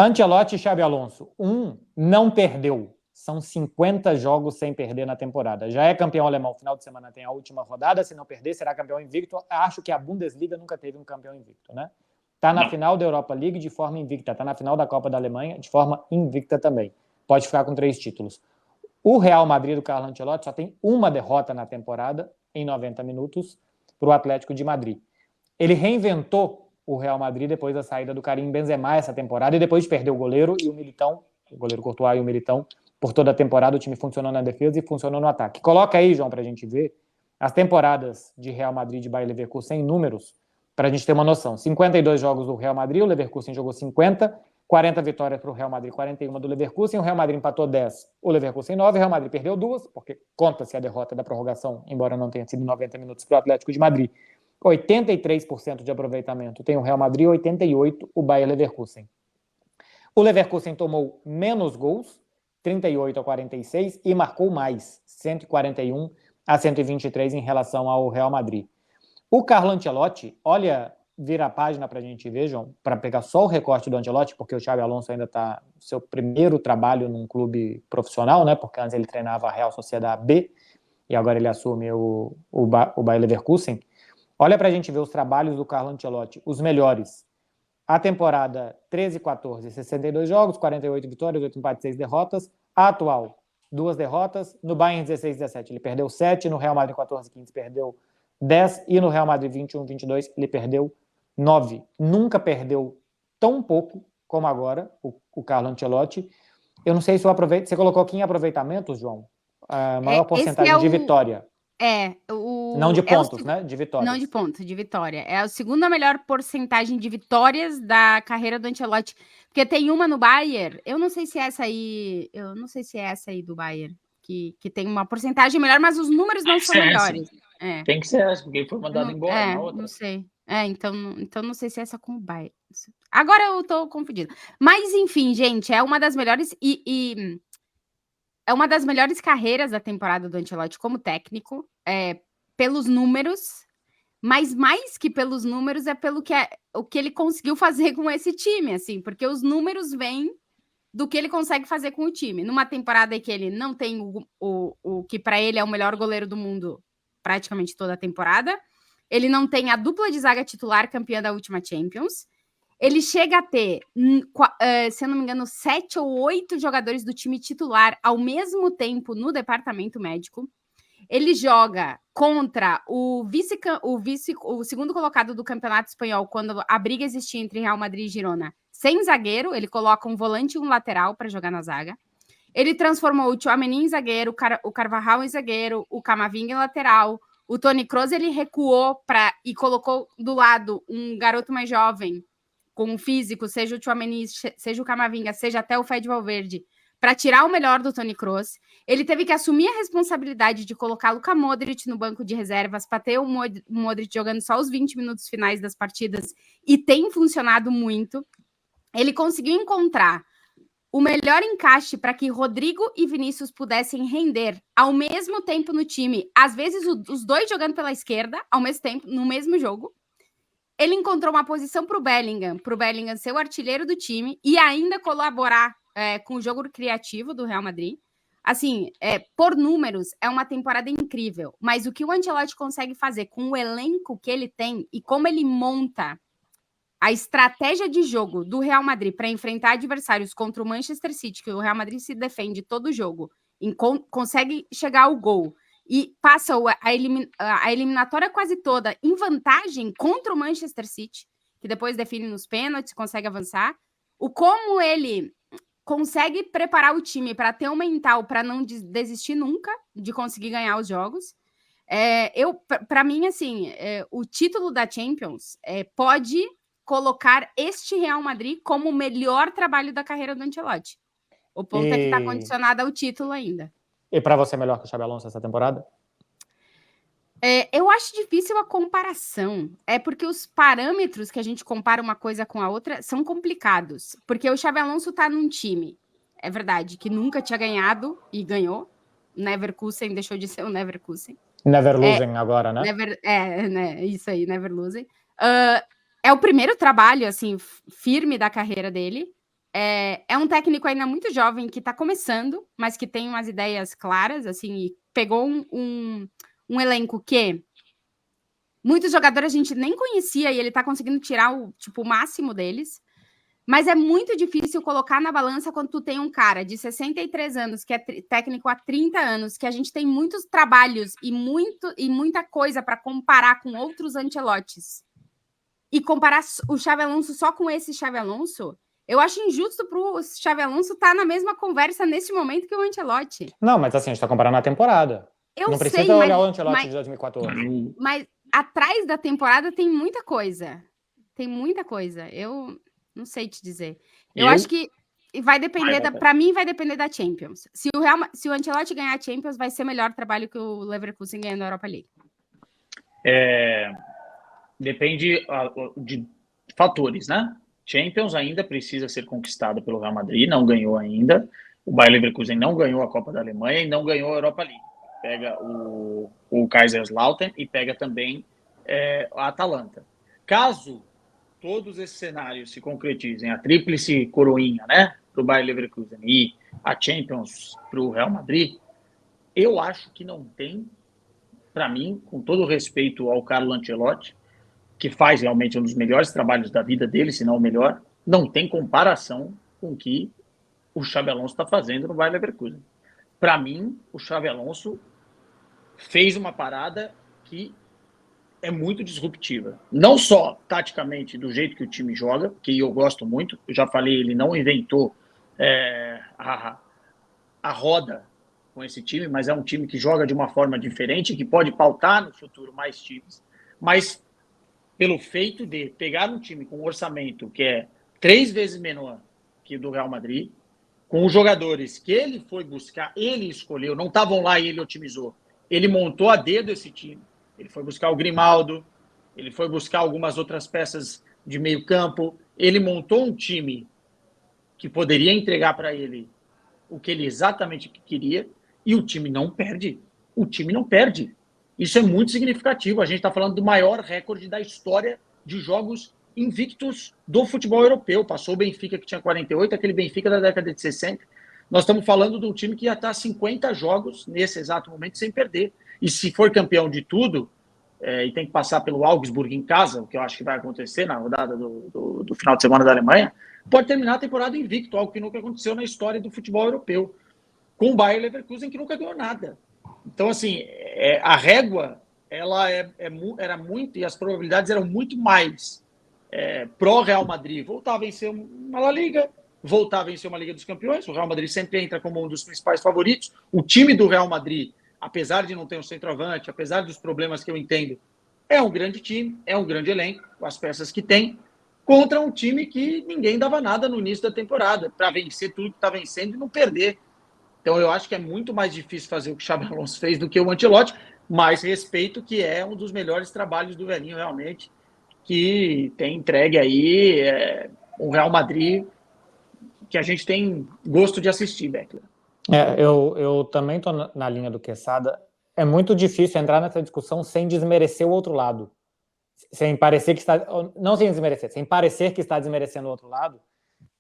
Ancelotti e Xabi Alonso. Não perdeu. São 50 jogos sem perder na temporada. Já é campeão alemão. Final de semana tem a última rodada. Se não perder, será campeão invicto. Acho que a Bundesliga nunca teve um campeão invicto, né? Tá na final da Europa League de forma invicta. Tá na final da Copa da Alemanha de forma invicta também. Pode ficar com 3 títulos. O Real Madrid do Carlo Ancelotti só tem uma derrota na temporada, em 90 minutos, para o Atlético de Madrid. Ele reinventou o Real Madrid depois da saída do Karim Benzema essa temporada e depois de perder o goleiro e o Militão, o goleiro Courtois e o Militão, por toda a temporada o time funcionou na defesa e funcionou no ataque. Coloca aí, João, para a gente ver as temporadas de Real Madrid e Bayer Leverkusen em números, para a gente ter uma noção. 52 jogos do Real Madrid, o Leverkusen jogou 50, 40 vitórias para o Real Madrid, 41 do Leverkusen, o Real Madrid empatou 10, o Leverkusen 9, o Real Madrid perdeu 2, porque conta-se a derrota da prorrogação, embora não tenha sido 90 minutos para o Atlético de Madrid. 83% de aproveitamento tem o Real Madrid, 88% o Bayer Leverkusen. O Leverkusen tomou menos gols, 38-46, e marcou mais, 141-123 em relação ao Real Madrid. O Carlo Ancelotti, olha, vira a página para a gente ver, João, para pegar só o recorte do Ancelotti, porque o Xabi Alonso ainda está no seu primeiro trabalho num clube profissional, né? Porque antes ele treinava a Real Sociedade B, e agora ele assume o Bayer Leverkusen. Olha para a gente ver os trabalhos do Carlo Ancelotti, os melhores. A temporada 13-14, 62 jogos, 48 vitórias, 8 empates, 6 derrotas. A atual, 2 derrotas. No Bayern 16-17 ele perdeu 7, no Real Madrid 14-15 perdeu 10 e no Real Madrid 21-22 ele perdeu 9. Nunca perdeu tão pouco como agora o Carlo Ancelotti. Eu não sei se você colocou aqui em aproveitamento, João, a maior porcentagem de vitória. Não de pontos, né? De vitórias. Não de pontos, de vitória. É a segunda melhor porcentagem de vitórias da carreira do Ancelotti. Porque tem uma no Bayern, eu não sei se é essa aí do Bayern, que tem uma porcentagem melhor, mas os números não são melhores. Tem que ser essa, porque foi mandado embora na outra. Não sei. Então não sei se é essa com o Bayern. Agora eu tô confundida. Mas, enfim, gente, é uma das melhores é uma das melhores carreiras da temporada do Ancelotti como técnico, pelos números, mas mais que pelos números é pelo o que ele conseguiu fazer com esse time, assim, porque os números vêm do que ele consegue fazer com o time. Numa temporada em que ele não tem o que para ele é o melhor goleiro do mundo praticamente toda a temporada, ele não tem a dupla de zaga titular campeã da última Champions, ele chega a ter, se eu não me engano, 7 ou 8 jogadores do time titular ao mesmo tempo no departamento médico. Ele joga contra o segundo colocado do Campeonato Espanhol, quando a briga existia entre Real Madrid e Girona, sem zagueiro. Ele coloca um volante e um lateral para jogar na zaga. Ele transformou o Tchouaméni em zagueiro, o Carvajal em zagueiro, o Camavinga em lateral. O Toni Kroos ele recuou e colocou do lado um garoto mais jovem, com um físico, seja o Tchouaméni, seja o Camavinga, seja até o Fede Valverde, para tirar o melhor do Toni Kroos. Ele teve que assumir a responsabilidade de colocar o Luka Modric no banco de reservas para ter o Modric jogando só os 20 minutos finais das partidas, e tem funcionado muito. Ele conseguiu encontrar o melhor encaixe para que Rodrigo e Vinícius pudessem render ao mesmo tempo no time, às vezes os dois jogando pela esquerda, ao mesmo tempo, no mesmo jogo. Ele encontrou uma posição para o Bellingham ser o artilheiro do time e ainda colaborar com o jogo criativo do Real Madrid. Assim, por números, é uma temporada incrível, mas o que o Ancelotti consegue fazer com o elenco que ele tem e como ele monta a estratégia de jogo do Real Madrid para enfrentar adversários contra o Manchester City, que o Real Madrid se defende todo o jogo, consegue chegar ao gol e passa a eliminatória quase toda em vantagem contra o Manchester City, que depois define nos pênaltis, consegue avançar. Como ele consegue preparar o time para ter um mental para não desistir nunca de conseguir ganhar os jogos. Para mim, assim, o título da Champions pode colocar este Real Madrid como o melhor trabalho da carreira do Ancelotti. O ponto é que está condicionado ao título ainda. E para você, melhor que o Xabi Alonso essa temporada? Eu acho difícil a comparação. É porque os parâmetros que a gente compara uma coisa com a outra são complicados. Porque o Xabi Alonso está num time, é verdade, que nunca tinha ganhado e ganhou. Neverkusen deixou de ser o Neverkusen. Neverlusen agora, né? Isso aí, Neverlusen. É o primeiro trabalho, assim, firme da carreira dele. É um técnico ainda muito jovem que está começando, mas que tem umas ideias claras, assim, e pegou um elenco que muitos jogadores a gente nem conhecia e ele está conseguindo tirar o máximo deles. Mas é muito difícil colocar na balança quando tu tem um cara de 63 anos, que é técnico há 30 anos, que a gente tem muitos trabalhos e muita coisa para comparar com outros Ancelottes. E comparar o Xabi Alonso só com esse Xabi Alonso, eu acho injusto pro Xabi Alonso estar na mesma conversa nesse momento que o Ancelotti. Não, mas assim, a gente tá comparando a temporada. Não precisa olhar o Ancelotti de 2014. Mas atrás da temporada tem muita coisa. Tem muita coisa. Eu não sei te dizer. Eu acho que vai depender para mim vai depender da Champions. Se o Ancelotti ganhar a Champions, vai ser melhor trabalho que o Leverkusen ganhando a Europa League. Depende de fatores, né? Champions ainda precisa ser conquistada pelo Real Madrid, não ganhou ainda. O Bayer Leverkusen não ganhou a Copa da Alemanha e não ganhou a Europa League. Pega o Kaiserslautern e pega também a Atalanta. Caso todos esses cenários se concretizem, a tríplice coroinha, né, para o Bayer Leverkusen e a Champions para o Real Madrid, eu acho que não tem, para mim, com todo o respeito ao Carlo Ancelotti, que faz realmente um dos melhores trabalhos da vida dele, se não o melhor, não tem comparação com o que o Xabi Alonso está fazendo no Bayer Leverkusen. Para mim, o Xabi Alonso fez uma parada que é muito disruptiva. Não só taticamente do jeito que o time joga, que eu gosto muito, eu já falei, ele não inventou a roda com esse time, mas é um time que joga de uma forma diferente, que pode pautar no futuro mais times, mas pelo feito de pegar um time com um orçamento que é 3 vezes menor que o do Real Madrid, com os jogadores que ele foi buscar, ele escolheu, não estavam lá e ele otimizou. Ele montou a dedo esse time. Ele foi buscar o Grimaldo, ele foi buscar algumas outras peças de meio campo, ele montou um time que poderia entregar para ele o que ele exatamente queria, e o time não perde. O time não perde. Isso é muito significativo. A gente está falando do maior recorde da história de jogos invictos do futebol europeu. Passou o Benfica, que tinha 48, aquele Benfica da década de 60. Nós estamos falando de um time que já está 50 jogos nesse exato momento sem perder. E se for campeão de tudo, e tem que passar pelo Augsburg em casa, o que eu acho que vai acontecer na rodada do final de semana da Alemanha, pode terminar a temporada invicto, algo que nunca aconteceu na história do futebol europeu, com o Bayer Leverkusen, que nunca ganhou nada. Então, assim, a régua era muito, e as probabilidades eram muito mais pró-Real Madrid. Voltar a vencer uma La Liga, voltar a vencer uma Liga dos Campeões. O Real Madrid sempre entra como um dos principais favoritos. O time do Real Madrid, apesar de não ter um centroavante, apesar dos problemas que eu entendo, é um grande time, é um grande elenco, com as peças que tem, contra um time que ninguém dava nada no início da temporada, para vencer tudo que está vencendo e não perder. Então, eu acho que é muito mais difícil fazer o que o Xabi Alonso fez do que o Ancelotti, mas respeito que é um dos melhores trabalhos do velhinho, realmente, que tem entregue aí um Real Madrid que a gente tem gosto de assistir, Beckler. Eu também estou na linha do Quesada. É muito difícil entrar nessa discussão sem desmerecer o outro lado. Sem parecer que está... Não sem desmerecer, sem parecer que está desmerecendo o outro lado,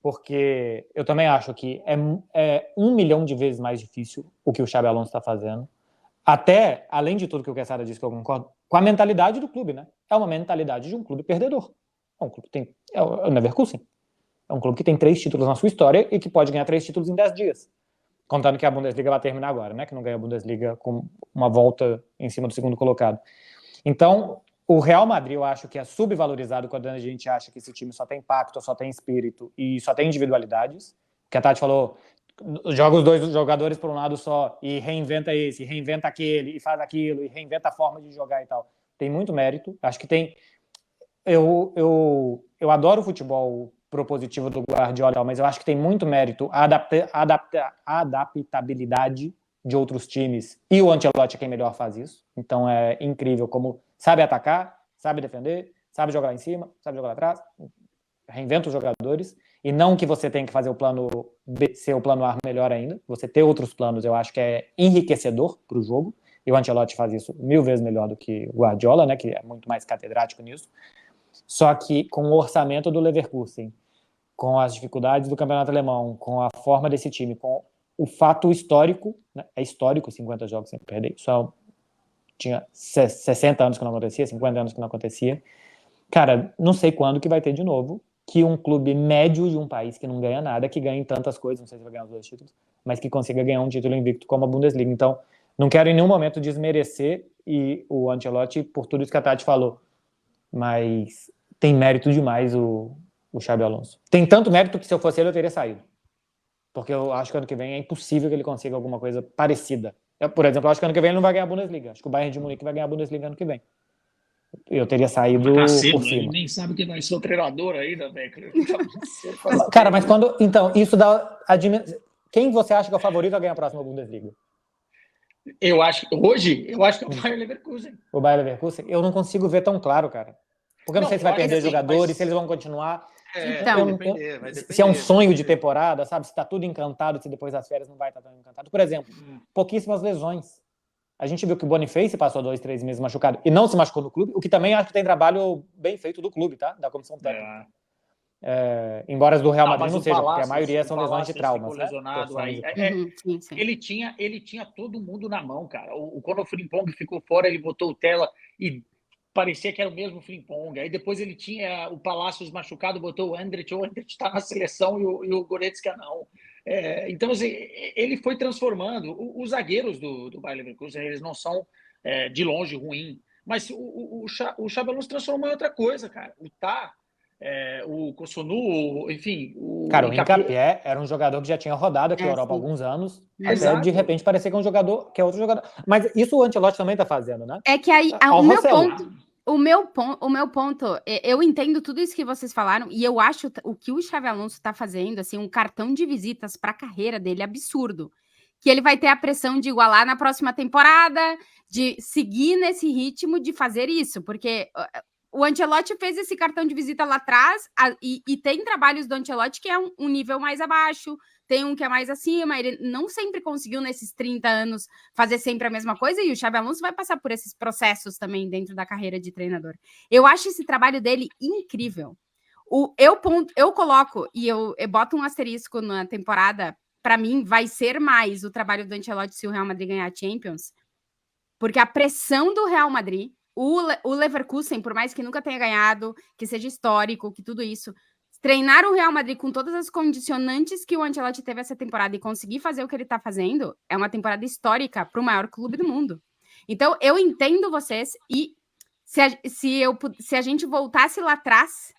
porque eu também acho que é 1 milhão de vezes mais difícil o que o Xabi Alonso está fazendo. Até, além de tudo que o Quesada disse, que eu concordo, com a mentalidade do clube, né? É uma mentalidade de um clube perdedor. É um clube que tem... É o Leverkusen. É um clube que tem 3 títulos na sua história e que pode ganhar 3 títulos em 10 dias. Contando que a Bundesliga vai terminar agora, né? Que não ganha a Bundesliga com uma volta em cima do segundo colocado. Então, o Real Madrid, eu acho que é subvalorizado quando a gente acha que esse time só tem pacto, só tem espírito e só tem individualidades. Que a Tati falou, joga os 2 jogadores por um lado só e reinventa esse, reinventa aquele, e faz aquilo, e reinventa a forma de jogar e tal. Tem muito mérito. Acho que tem... Eu adoro o futebol propositivo do Guardiola, mas eu acho que tem muito mérito a adaptabilidade de outros times, e o Ancelotti é quem melhor faz isso. Então é incrível como sabe atacar, sabe defender, sabe jogar lá em cima, sabe jogar lá atrás, reinventa os jogadores, e não que você tem que fazer o plano B ser o plano A melhor ainda, você ter outros planos, eu acho que é enriquecedor para o jogo, e o Ancelotti faz isso 1000 vezes melhor do que o Guardiola, né, que é muito mais catedrático nisso. Só que com o orçamento do Leverkusen, com as dificuldades do campeonato alemão, com a forma desse time, com o fato histórico, né? É histórico 50 jogos sem perder, só tinha 60 anos que não acontecia, 50 anos que não acontecia. Cara, não sei quando que vai ter de novo que um clube médio de um país que não ganha nada, que ganhe tantas coisas, não sei se vai ganhar os 2 títulos, mas que consiga ganhar um título invicto como a Bundesliga. Então, não quero em nenhum momento desmerecer o Ancelotti por tudo isso que a Tati falou, mas tem mérito demais o Xabi Alonso. Tem tanto mérito que se eu fosse ele eu teria saído. Porque eu acho que ano que vem é impossível que ele consiga alguma coisa parecida. Por exemplo, eu acho que ano que vem ele não vai ganhar a Bundesliga. Acho que o Bayern de Munique vai ganhar a Bundesliga ano que vem. Eu teria saído por cima. Ele nem sabe quem vai ser o treinador ainda, velho. Cara, mas quando... Então, isso dá... Quem você acha que é o favorito a ganhar a próxima Bundesliga? Eu acho que é o Bayer Leverkusen. O Bayer Leverkusen? Eu não consigo ver tão claro, cara. Porque eu não sei se vai perder jogadores, se eles vão continuar. Então, vai depender. Se é um sonho de temporada, sabe? Se tá tudo encantado, se depois das férias não vai estar tão encantado. Por exemplo, pouquíssimas lesões. A gente viu que o Boniface passou 2, 3 meses machucado e não se machucou no clube, o que também acho que tem trabalho bem feito do clube, tá? Da comissão técnica. Embora as do Real Madrid não sejam, porque a maioria são lesões de traumas. Né? Sim. Ele tinha todo mundo na mão, cara. Quando o Frimpong ficou fora, ele botou o Tela e parecia que era o mesmo Frimpong. Aí depois ele tinha o Palacios machucado, botou o Endrich está na seleção e o Goretzka não. Então, assim, ele foi transformando. Os zagueiros do Bayer Leverkusen, eles não são de longe ruim, mas o Xabi Alonso transformou em outra coisa, cara. O Tá, o Kosunu, enfim... Cara, o Hincapié era um jogador que já tinha rodado aqui na Europa há alguns anos, até de repente parecer que é um jogador, que é outro jogador. Mas isso o Ancelotti também tá fazendo, né? É que aí, o meu ponto, eu entendo tudo isso que vocês falaram, e eu acho o que o Xabi Alonso está fazendo, assim, um cartão de visitas para a carreira dele absurdo. Que ele vai ter a pressão de igualar na próxima temporada, de seguir nesse ritmo de fazer isso, porque o Ancelotti fez esse cartão de visita lá atrás, e tem trabalhos do Ancelotti que é um nível mais abaixo, tem um que é mais acima, ele não sempre conseguiu nesses 30 anos fazer sempre a mesma coisa, e o Xabi Alonso vai passar por esses processos também dentro da carreira de treinador. Eu acho esse trabalho dele incrível. Eu coloco, e eu boto um asterisco na temporada, para mim vai ser mais o trabalho do Ancelotti se o Real Madrid ganhar a Champions, porque a pressão do Real Madrid, o Leverkusen, por mais que nunca tenha ganhado, que seja histórico, que tudo isso... Treinar o Real Madrid com todas as condicionantes que o Ancelotti teve essa temporada e conseguir fazer o que ele está fazendo é uma temporada histórica para o maior clube do mundo. Então, eu entendo vocês e se a gente voltasse lá atrás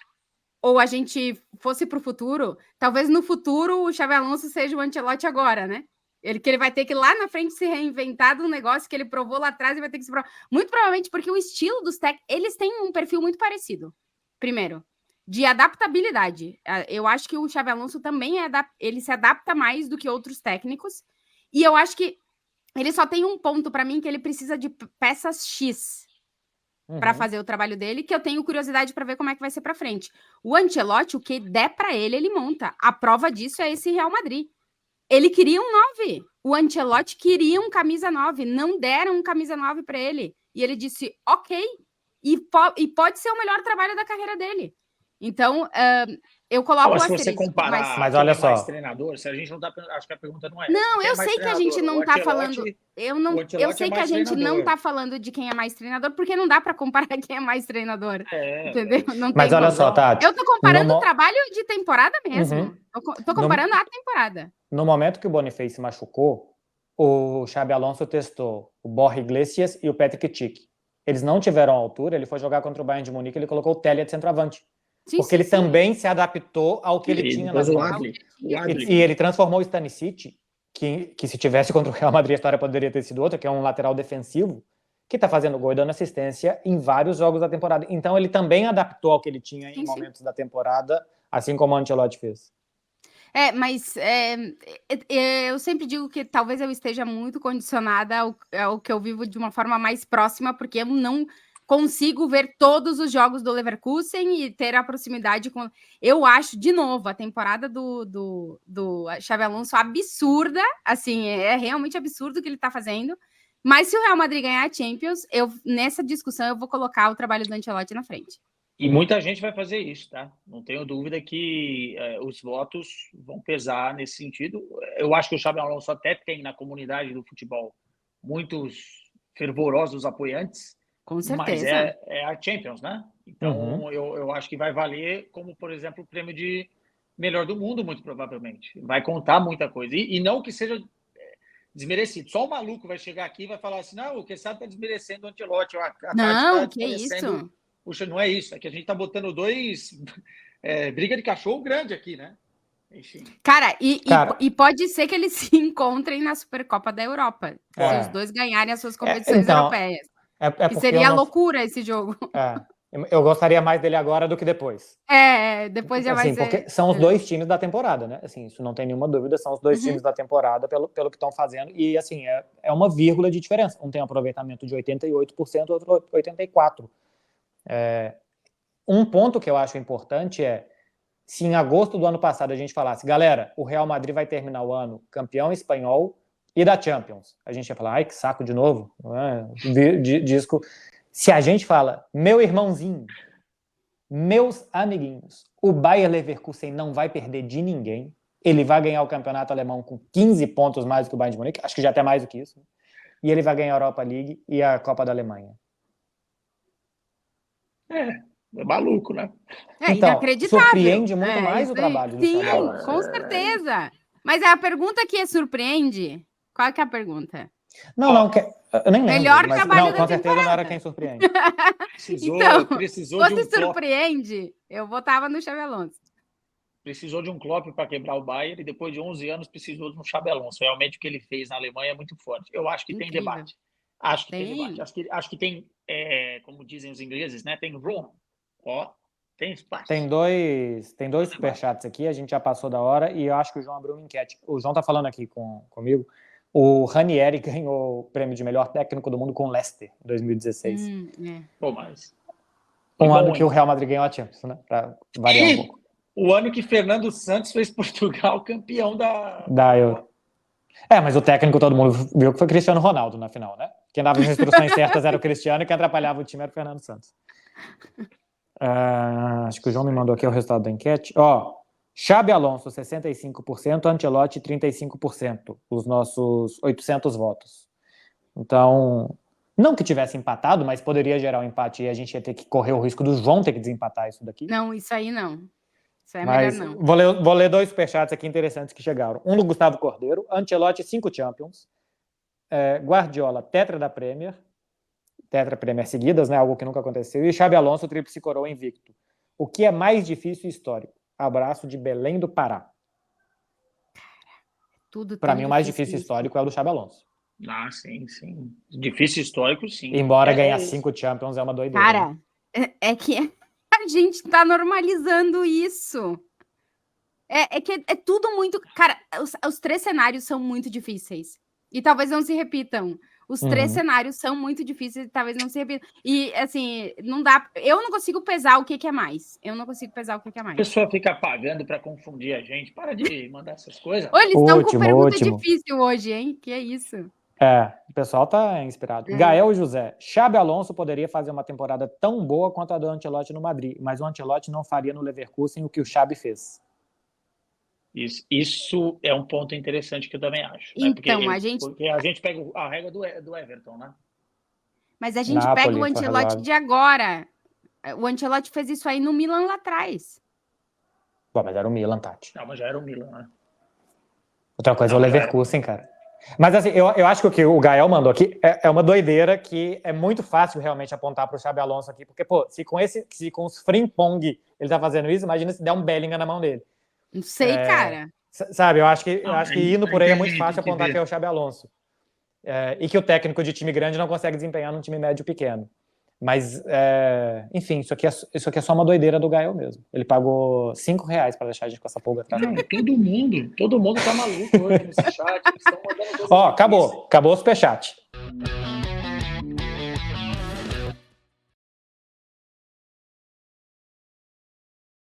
ou a gente fosse para o futuro, talvez no futuro o Xabi Alonso seja o Ancelotti agora, né? Que ele vai ter que lá na frente se reinventar de um negócio que ele provou lá atrás e vai ter que se provar. Muito provavelmente porque o estilo dos técnicos, eles têm um perfil muito parecido. Primeiro, de adaptabilidade. Eu acho que o Xabi Alonso também ele se adapta mais do que outros técnicos, e eu acho que ele só tem um ponto para mim, que ele precisa de peças X para fazer o trabalho dele, que eu tenho curiosidade para ver como é que vai ser para frente. O Ancelotti, o que der para ele monta. A prova disso é esse Real Madrid. Ele queria um 9. O Ancelotti queria um camisa 9, não deram um camisa 9 para ele. E ele disse, ok, e pode ser o melhor trabalho da carreira dele. Então, eu coloco se você comparar, mas olha só, mais treinador, se a gente não tá, acho que a pergunta não é. Não, eu sei que a gente não tá falando. Eu sei que a gente não tá falando de quem é mais treinador, porque não dá para comparar quem é mais treinador. Entendeu? Não mas tem olha só, Tati. Eu tô comparando o trabalho de temporada mesmo. Tô comparando a temporada. No momento que o Boniface machucou, o Xabi Alonso testou o Borja Iglesias e o Patrick Schick. Eles não tiveram altura, ele foi jogar contra o Bayern de Munique, ele colocou o Tella de centroavante. Porque ele também se adaptou ao que ele tinha nas mãos. E ele transformou o Stanisic, que se tivesse contra o Real Madrid a história poderia ter sido outra, que é um lateral defensivo, que está fazendo gol e dando assistência em vários jogos da temporada. Então ele também adaptou ao que ele tinha em momentos da temporada, assim como o Ancelotti fez. Mas eu sempre digo que talvez eu esteja muito condicionada ao que eu vivo de uma forma mais próxima, porque eu não consigo ver todos os jogos do Leverkusen e ter a proximidade com... Eu acho, de novo, a temporada do Xabi Alonso absurda, assim, é realmente absurdo o que ele está fazendo, mas se o Real Madrid ganhar a Champions, nessa discussão eu vou colocar o trabalho do Ancelotti na frente. E muita gente vai fazer isso, tá? Não tenho dúvida que os votos vão pesar nesse sentido. Eu acho que o Xabi Alonso até tem na comunidade do futebol muitos fervorosos apoiantes, Com mas certeza. é a Champions, né? Então eu acho que vai valer como, por exemplo, o prêmio de melhor do mundo, muito provavelmente. Vai contar muita coisa. E não que seja desmerecido. Só o maluco vai chegar aqui e vai falar assim, não, o Quesada está desmerecendo o Ancelotti, a Tati Não, está que desmerecendo... isso? Puxa, não é isso. É que a gente está botando briga de cachorro grande aqui, né? Enfim. Cara, e pode ser que eles se encontrem na Supercopa da Europa. Se os dois ganharem as suas competições europeias. Que seria loucura esse jogo. Eu gostaria mais dele agora do que depois. Depois já vai ser... Porque são os dois times da temporada, né? Assim, isso não tem nenhuma dúvida, são os dois times da temporada pelo que estão fazendo. E, assim, é uma vírgula de diferença. Um tem um aproveitamento de 88%, outro 84%. Um ponto que eu acho importante é, se em agosto do ano passado a gente falasse, galera, o Real Madrid vai terminar o ano campeão espanhol e da Champions, a gente ia falar, ai, que saco de novo, disco. Se a gente fala, meu irmãozinho, meus amiguinhos, o Bayer Leverkusen não vai perder de ninguém, ele vai ganhar o campeonato alemão com 15 pontos mais do que o Bayern de Munique, acho que já até mais do que isso, e ele vai ganhar a Europa League e a Copa da Alemanha. É maluco, né? Então, inacreditável. Surpreende muito mais o trabalho do Xabi Alonso. Sim, com certeza. Mas a pergunta que surpreende, qual que é a pergunta? Não, eu nem lembro. Melhor trabalho não, com certeza não era quem surpreende. Precisou de um surpreende, eu votava no Xabi Alonso. Precisou de um Klopp para quebrar o Bayern e depois de 11 anos precisou de um Xabi Alonso. Realmente o que ele fez na Alemanha é muito forte. Eu acho que tem debate. Acho que tem debate. Acho que tem, como dizem os ingleses, né? Tem room. Tem espaço. Tem dois superchats aqui, a gente já passou da hora e eu acho que o João abriu uma enquete. O João tá falando aqui comigo. O Ranieri ganhou o prêmio de melhor técnico do mundo com o Leicester em 2016. Pô, mas... Um ano que o Real Madrid ganhou a Champions, né? Pra variar um pouco. O ano que Fernando Santos fez Portugal campeão da Euro. Mas o técnico todo mundo viu que foi Cristiano Ronaldo na final, né? Quem dava as instruções certas era o Cristiano e quem atrapalhava o time era o Fernando Santos. Acho que o João me mandou aqui o resultado da enquete. Xabi Alonso, 65%, Ancelotti, 35%. Os nossos 800 votos. Então, não que tivesse empatado, mas poderia gerar um empate e a gente ia ter que correr o risco do João ter que desempatar isso daqui. Não, isso aí não. Isso é mas melhor não. Vou ler dois superchats aqui interessantes que chegaram. Um do Gustavo Cordeiro, Ancelotti, 5 Champions. Guardiola, tetra Premier seguidas, né? Algo que nunca aconteceu. E Xabi Alonso, tríplice coroa invicto. O que é mais difícil e histórico? Abraço de Belém do Pará. Para mim, o mais difícil histórico é o do Xabi Alonso. Sim. Difícil histórico, sim. Embora ganhar 5 Champions é uma doideira. Cara, é que a gente tá normalizando isso. Que é tudo muito... Cara, os 3 cenários são muito difíceis. E talvez não se repitam. Os 3 cenários são muito difíceis e talvez não se repitam. E, assim, não dá... Eu não consigo pesar o que é mais. A pessoa fica pagando para confundir a gente. Para de mandar essas coisas. Eles estão com pergunta difícil hoje, hein? Que é isso? O pessoal tá inspirado. Gael José. Xabi Alonso poderia fazer uma temporada tão boa quanto a do Ancelotti no Madrid, mas o Ancelotti não faria no Leverkusen o que o Xabi fez. Isso é um ponto interessante que eu também acho. Então, né? Porque a gente pega a regra do Everton, né? Mas a gente pega o Ancelotti de agora. O Ancelotti fez isso aí no Milan lá atrás. Mas era o Milan, Tati. Não, mas já era o Milan, né? Outra coisa é o Leverkusen, cara. Mas assim, eu acho que o que o Gael mandou aqui é uma doideira que é muito fácil realmente apontar para o Xabi Alonso aqui, porque, se com os Frimpong ele tá fazendo isso, imagina se der um Bellingham na mão dele. Não sei, cara. Sabe, eu acho que indo por aí é muito fácil apontar que é o Xabi Alonso. E que o técnico de time grande não consegue desempenhar num time médio pequeno. Mas, enfim, isso aqui é só uma doideira do Gael mesmo. Ele pagou R$5 para deixar a gente com essa pulga atrás. Não, todo mundo tá maluco hoje nesse chat. Eles estão mandando coisa acabou o superchat.